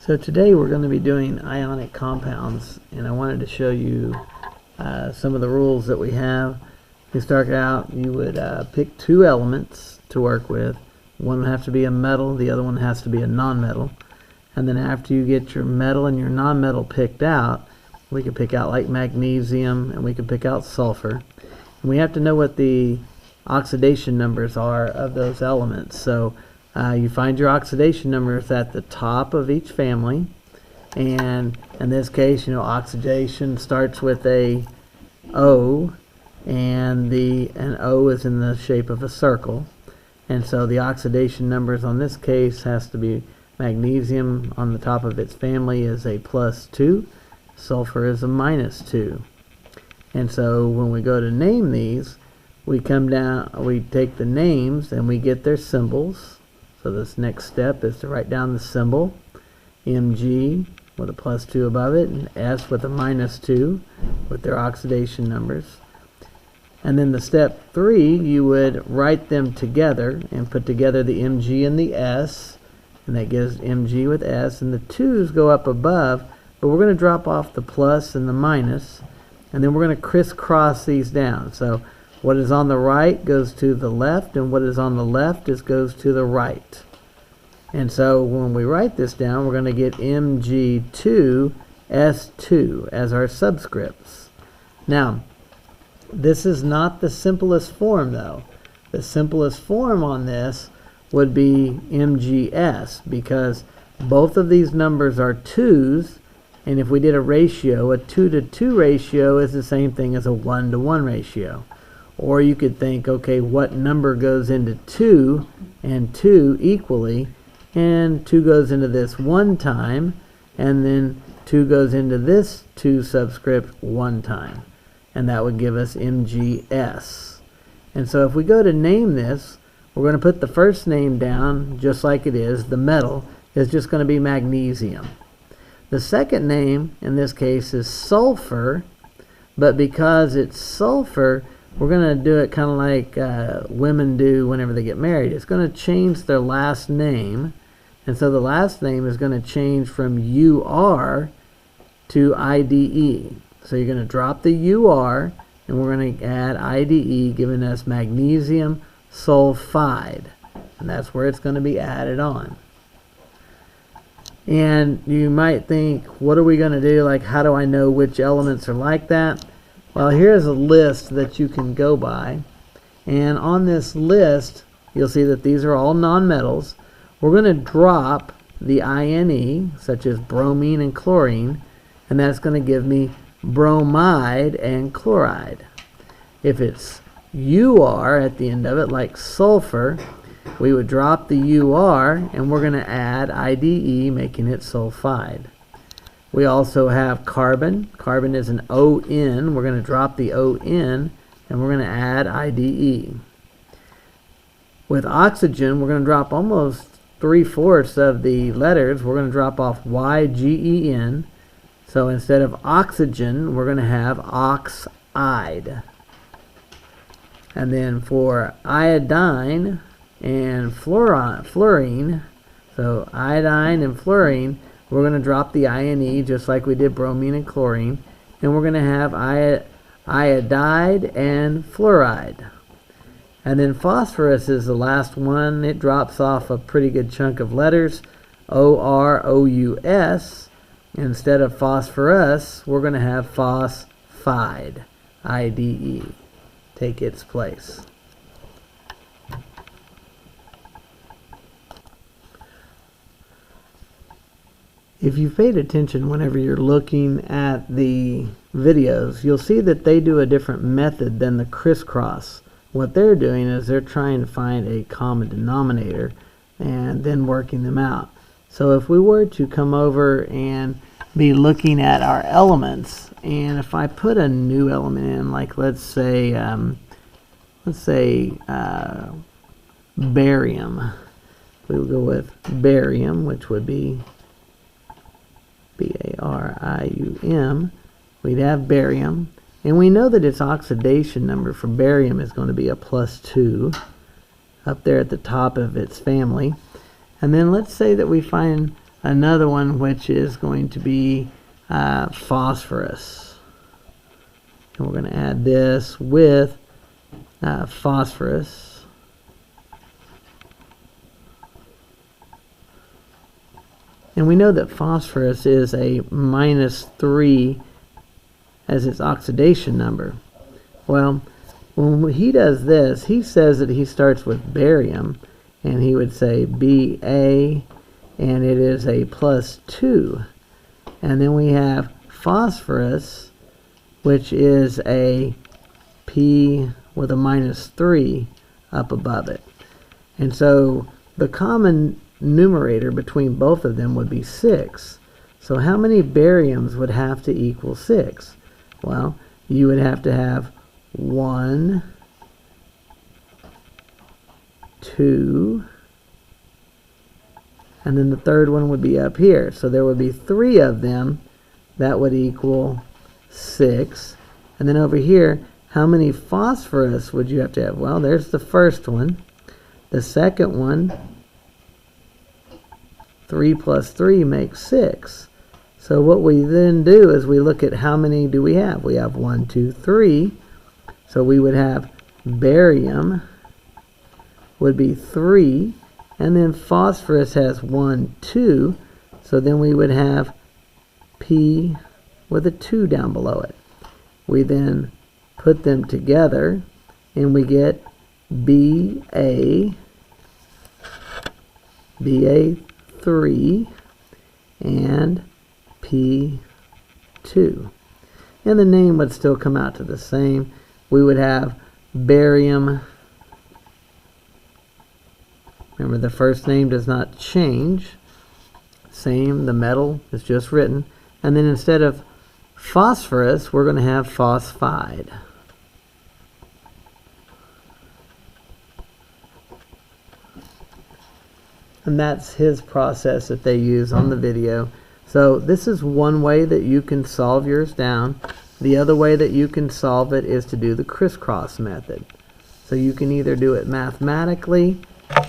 So today we're going to be doing ionic compounds, and I wanted to show you some of the rules that we have. To start out, you would pick two elements to work with. One would have to be a metal, the other one has to be a non-metal. And then after you get your metal and your non-metal picked out, we could pick out like magnesium, and we could pick out sulfur. And we have to know what the oxidation numbers are of those elements. So you find your oxidation numbers at the top of each family, and in this case, oxidation starts with a O, and an O is in the shape of a circle, and so the oxidation numbers on this case has to be magnesium on the top of its family is a +2, sulfur is a -2, and so when we go to name these, we come down, we take the names and we get their symbols. So this next step is to write down the symbol, Mg with a +2 above it, and S with a -2 with their oxidation numbers. And then the step 3, you would write them together and put together the Mg and the S, and that gives Mg with S, and the 2's go up above, but we're going to drop off the plus and the minus, and then we're going to crisscross these down. So what is on the right goes to the left, and what is on the left goes to the right. And so when we write this down, we're going to get Mg2S2 as our subscripts. Now, this is not the simplest form though. The simplest form on this would be Mgs, because both of these numbers are 2's, and if we did a ratio, a 2-to-2 ratio is the same thing as a 1-to-1 ratio. Or you could think, okay, what number goes into 2 and 2 equally, and 2 goes into this one time, and then 2 goes into this 2 subscript one time, and that would give us Mgs. And so if we go to name this, we're going to put the first name down just like it is. The metal is just going to be magnesium. The second name in this case is sulfur, but because it's sulfur, we're going to do it kind of like women do whenever they get married. It's going to change their last name, and so the last name is going to change from UR to IDE. So you're going to drop the UR, and we're going to add IDE, giving us magnesium sulfide, and that's where it's going to be added on. And you might think, what are we going to do? Like, how do I know which elements are like that? Well, here's a list that you can go by, and on this list you'll see that these are all nonmetals. We're going to drop the INE, such as bromine and chlorine, and that's going to give me bromide and chloride. If it's UR at the end of it, like sulfur, we would drop the UR and we're going to add IDE, making it sulfide. We also have carbon. Carbon is an ON. We're going to drop the ON, and we're going to add IDE. With oxygen, we're going to drop almost 3/4 of the letters. We're going to drop off YGEN. So instead of oxygen, we're going to have oxide. And then for iodine and fluorine, so iodine and fluorine, we're going to drop the INE just like we did bromine and chlorine, and we're going to have iodide and fluoride. And then phosphorus is the last one. It drops off a pretty good chunk of letters, OROUS. Instead of phosphorus, we're going to have phosphide, IDE, take its place. If you paid attention whenever you're looking at the videos, you'll see that they do a different method than the crisscross. What they're doing is they're trying to find a common denominator and then working them out. So if we were to come over and be looking at our elements, and if I put a new element in, like let's say barium, we will go with barium, which would be Barium. We'd have barium, and we know that its oxidation number for barium is going to be a +2 up there at the top of its family. And then let's say that we find another one which is going to be phosphorus. And we're going to add this with phosphorus. And we know that phosphorus is a -3 as its oxidation number. Well, when he does this, he says that he starts with barium, and he would say Ba, and it is a +2. And then we have phosphorus, which is a P with a -3 up above it. And so the common numerator between both of them would be 6. So how many bariums would have to equal 6? Well, you would have to have 1, 2, and then the third one would be up here. So there would be 3 of them. That would equal 6. And then over here, how many phosphorus would you have to have? Well, there's the first one. The second one, 3 plus 3 makes 6. So what we then do is we look at how many do we have. We have 1, 2, 3. So we would have barium would be 3. And then phosphorus has 1, 2. So then we would have P with a 2 down below it. We then put them together and we get Ba3 and P2. And the name would still come out to the same. We would have barium. Remember, the first name does not change. Same, the metal is just written. And then instead of phosphorus, we're going to have phosphide. And that's his process that they use on the video. So this is one way that you can solve yours down. The other way that you can solve it is to do the crisscross method. So you can either do it mathematically,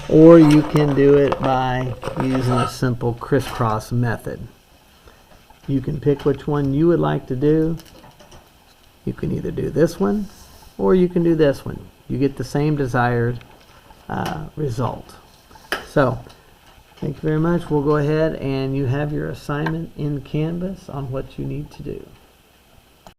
or you can do it by using a simple crisscross method. You can pick which one you would like to do. You can either do this one, or you can do this one. You get the same desired result. So, thank you very much. We'll go ahead and you have your assignment in Canvas on what you need to do.